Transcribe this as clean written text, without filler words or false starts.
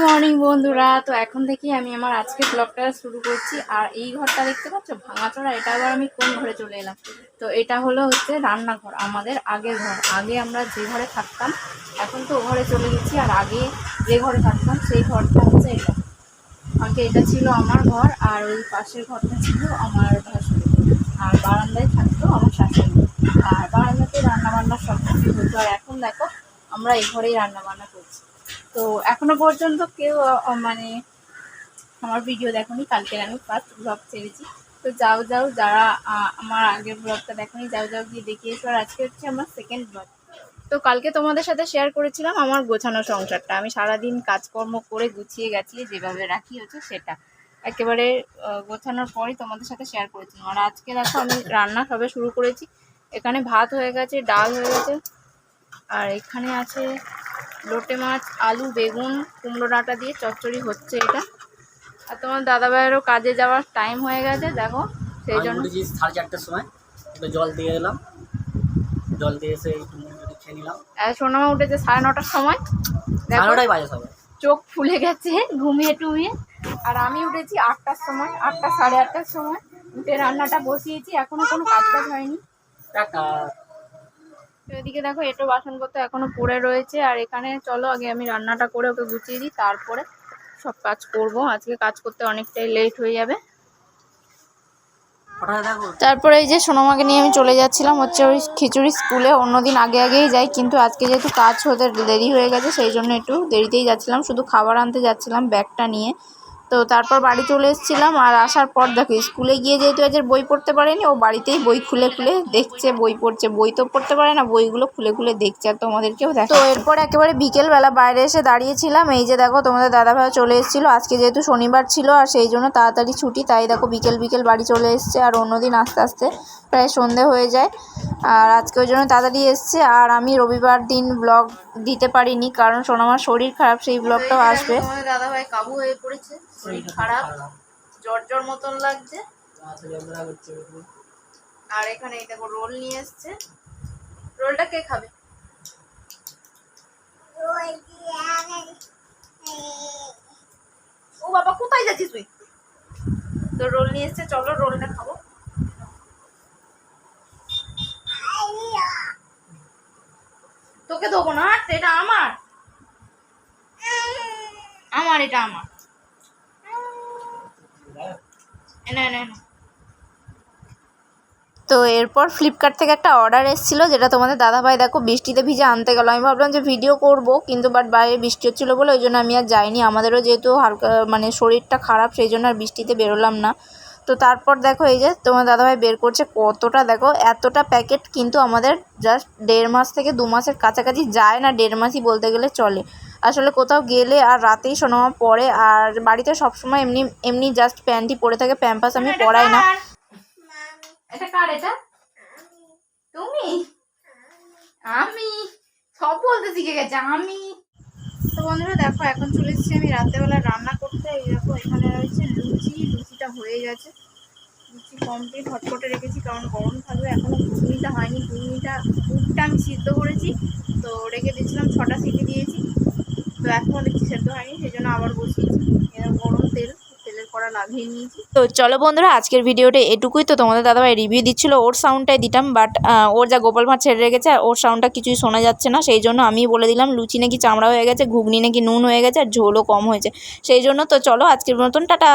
Morning বন্ধুরা, তো এখন থেকেই আমি আমার আজকের ব্লগটা শুরু করছি। আর এই ঘরটা দেখতে পাচ্ছ ভাঙাচোরা, এটা আবার আমি কোন ঘরে চলে এলাম। তো এটা হচ্ছে রান্নাঘর, আমাদের আগের ঘর। আগে আমরা যে ঘরে থাকতাম, এখন তো ও ঘরে চলে গেছি। আর আগে যে ঘরে থাকতাম সেই ঘরটা হচ্ছে এটা। আগে এটা ছিল আমার ঘর, আর ওই পাশের ঘরটা ছিল আমার ভাসুর। আর বারান্দায় থাকতো আমার শাশুড়ি। আর বারান্দাতে রান্নাবান্না সব কিছু হতো। আর এখন দেখো আমরা এই ঘরেই রান্নাবান্না করছি। তো এখনো পর্যন্ত কেউ মানে আমার ভিডিও দেখোনি। কালকের আমি ফার্স্ট ব্লগ ছেড়েছি। তো যাও যারা আমার আগের ব্লগটা দেখোনি, যাও গিয়ে দেখিয়েছো। আর আজকে হচ্ছে আমার সেকেন্ড ব্লগ। তো কালকে তোমাদের সাথে শেয়ার করেছিলাম আমার গোছানো সংসারটা। আমি সারাদিন কাজকর্ম করে গুছিয়ে গাছিয়ে যেভাবে রাখি হচ্ছে সেটা একেবারে গোছানোর পরই তোমাদের সাথে শেয়ার করেছিলাম। আর আজকে দেখো আমি রান্না সবে শুরু করেছি। এখানে ভাত হয়ে গেছে, ডাল হয়ে গেছে, আর এখানে আছে লোটে মাছ, আলু, বেগুন, কুমড়ো ডাঁটা দিয়ে চচ্চড়ি হচ্ছে এটা। আর তোমার দাদাভাইয়েরও কাজে যাওয়ার টাইম হয়ে গেছে দেখো, সেই জন্য 4:30টার সময় একটু জল দিয়ে এলাম। জল দিয়ে এসে একটু মুড়ি খেয়ে নিলাম। সোনামা উঠেছে 9:30টার সময়, 9:30 বাজে সবাই, চোখ ফুলে গেছে ঘুমিয়ে টুমিয়ে। আর আমি উঠেছি 8টার সময়, 8টা 8:30টার সময় উঠে রান্নাটা বসিয়েছি। এখনো কোনো কাজ হয়নি। এদিকে দেখো এটো বাসনপত্র এখনো পড়ে রয়েছে। আর এখানে চলো আগে আমি রান্নাটা করে ওকে গুছিয়ে দিই, তারপরে সব কাজ করব। আজকে কাজ করতে অনেকটাই লেট হয়ে যাবে। তারপরে এই যে সোনামাকে নিয়ে আমি চলে যাচ্ছিলাম হচ্ছে ওই খিচুড়ি স্কুলে। অন্যদিন আগেই যাই, কিন্তু আজকে যেহেতু কাজ হতে দেরি হয়ে গেছে সেই জন্য একটু দেরিতেই যাচ্ছিলাম। শুধু খাবার আনতে যাচ্ছিলাম ব্যাগটা নিয়ে। তো তারপর বাড়ি চলে এসেছিলাম। আর আসার পর দেখো স্কুলে গিয়ে যেহেতু আজ বই পড়তে পারেনি, ও বাড়িতেই বই খুলে দেখছে, বই পড়ছে। বই তো পড়তে পারে না, বইগুলো খুলে দেখছে। আর তোমাদেরকেও দেখো। তো এরপর একেবারে বিকেলবেলা বাইরে এসে দাঁড়িয়েছিলাম। এই যে দেখো তোমাদের দাদাভাই চলে এসেছিলো। আজকে যেহেতু শনিবার ছিল আর সেই জন্য তাড়াতাড়ি ছুটি, তাই দেখো বিকেল বাড়ি চলে এসছে। আর অন্যদিন আস্তে আস্তে প্রায় সন্ধে হয়ে যায়। আর আজকে ওই জন্য তাড়াতাড়ি এসছে। আর আমি রবিবার দিন ব্লগ দিতে পারিনি, কারণ সোনামার শরীর খারাপ, সেই ব্লগটাও আসবে। তোমাদের দাদাভাই কাবু হয়ে পড়েছে, শরীর খারাপ, জ্বর মতন লাগছে। আর এখানে দেখো রোল নিয়ে এসছে। রোলটা কে খাবে? ও বাবা, কোথায় যাচ্ছিস তুই? তো রোল নিয়ে এসছে, চলো রোলটা খাবো। তোকে দেবো না, এটা আমার, এটা আমার। তো এরপর ফ্লিপকার্ট থেকে একটা অর্ডার এসেছিলো, যেটা তোমাদের দাদাভাই দেখো বৃষ্টিতে ভিজে আনতে গেল। আমি ভাবলাম যে ভিডিও করব, কিন্তু বাইরে বৃষ্টি হচ্ছিলো বলে ওই জন্য আমি আর যাইনি। আমাদেরও যেহেতু হালকা মানে শরীরটা খারাপ, সেই জন্য আর বৃষ্টিতে বেরোলাম না। তো তারপর দেখো এই যে তোমার দাদাভাই বের করছে কতটা, দেখো এতটা প্যাকেট, কিন্তু আমাদের জাস্ট 1.5 মাস থেকে 2 মাসের কাছাকাছি যায় না, 1.5 মাসই বলতে গেলে চলে। আসলে কোথাও গেলে আর রাতেই সোনামা পরে। আর বাড়িতে সবসময় এমনি জাস্ট প্যান্টই পরে থাকে, প্যাম্পাস আমি পরাই না। এটা কার? এটা তুমি? আমি সব বলতে শিখে গেছে আমি। তো বন্ধুরা দেখো এখন চলে এসেছি আমি রাত্রেবেলা রান্না করতে। এই দেখো এখানে রয়েছে লুচিটা হয়ে গেছে। লুচি কমপ্লিট হটপটে রেখেছি, কারণ গরম থাকবে। এখনো ঘুগনিটা হয়নি। ঘুগনিটা বুটটা আমি সিদ্ধ করেছি, তো রেখে দিয়েছিলাম, 6টা সিটি দিয়েছি। তো এখনও দেখছি সেদ্ধ হয়নি, সেই জন্য আবার বসিয়েছি। গরম তেলের কড়া লাগিয়ে নিয়েছি। তো চলো বন্ধুরা আজকের ভিডিওটা এটুকুই। তো তোমাদের দাদাভাই রিভিউ দিচ্ছিল, ওর সাউন্ডটাই দিতাম, বাট ওর যা গোপাল ভাঁড় ছেড়ে রেখেছে আর ওর সাউন্ডটা কিছুই শোনা যাচ্ছে না। সেই জন্য আমি বলে দিলাম লুচি নাকি চামড়া হয়ে গেছে, ঘুগনি নাকি নুন হয়ে গেছে, আর ঝোলও কম হয়েছে, সেই জন্য। তো চলো আজকের মতন টাটা।